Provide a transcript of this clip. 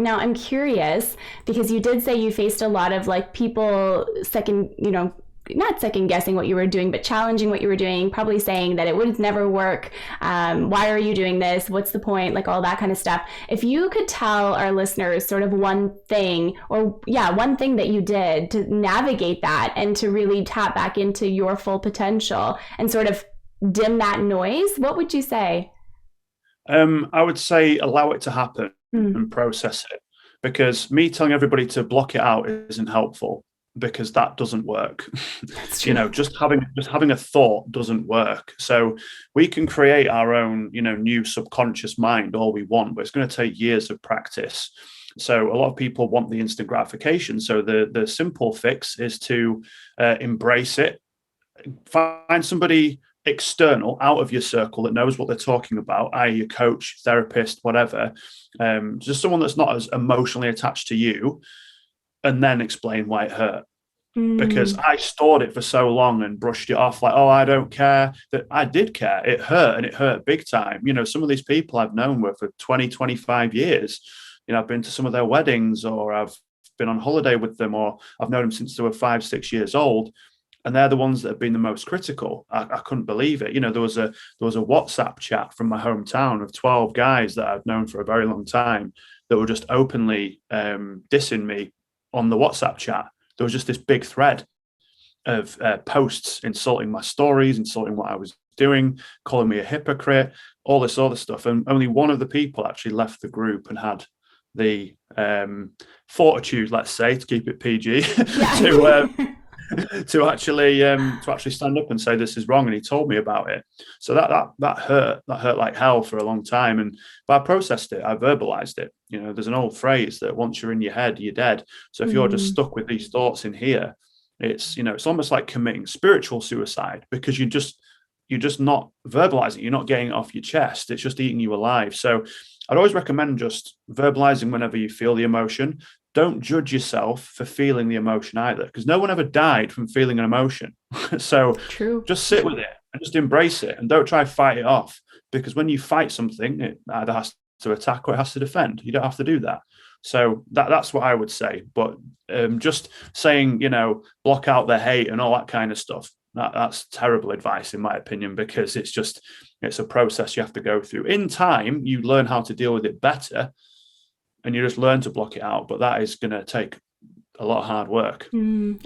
Now, I'm curious because you did say you faced a lot of like people second, not second guessing what you were doing, but challenging what you were doing, probably saying that it would never work. Why are you doing this? What's the point? Like all that kind of stuff. If you could tell our listeners sort of one thing, or yeah, one thing that you did to navigate that and to really tap back into your full potential and sort of dim that noise, what would you say? I would say allow it to happen and Mm, process it, because me telling everybody to block it out isn't helpful, because that doesn't work. that's true. Just having a thought doesn't work. So we can create our own, new subconscious mind all we want, but it's going to take years of practice. So a lot of people want the instant gratification. So the simple fix is to embrace it. Find somebody external out of your circle that knows what they're talking about, i.e., your coach, therapist, whatever. Just someone that's not as emotionally attached to you, and then explain why it hurt. Because Mm, I stored it for so long and brushed it off like, oh, I don't care. That I did care. It hurt, and it hurt big time. Some of these people I've known were for 20, 25 years. I've been to some of their weddings, or I've been on holiday with them, or I've known them since they were 5, 6 years old, and they're the ones that have been the most critical. I couldn't believe it. There was a WhatsApp chat from my hometown of 12 guys that I've known for a very long time that were just openly dissing me on the WhatsApp chat. There was just this big thread of posts insulting my stories, insulting what I was doing, calling me a hypocrite, all this other stuff. And only one of the people actually left the group and had the fortitude, let's say, to keep it PG, yeah. to to actually stand up and say this is wrong, and he told me about it. So that hurt like hell for a long time. And but I processed it, I verbalized it. There's an old phrase that once you're in your head, you're dead. So if you're just Mm, stuck with these thoughts in here, it's almost like committing spiritual suicide, because you're just not verbalizing, you're not getting it off your chest, it's just eating you alive. So I'd always recommend just verbalizing whenever you feel the emotion. Don't judge yourself for feeling the emotion either, because no one ever died from feeling an emotion. So true. just sit with it and just embrace it, and don't try to fight it off, because when you fight something, it either has to attack or it has to defend. You don't have to do that. So that's what I would say. But just saying, block out the hate and all that kind of stuff, that's terrible advice in my opinion, because it's a process you have to go through. In time, you learn how to deal with it better, and you just learn to block it out. But that is going to take a lot of hard work. Mm.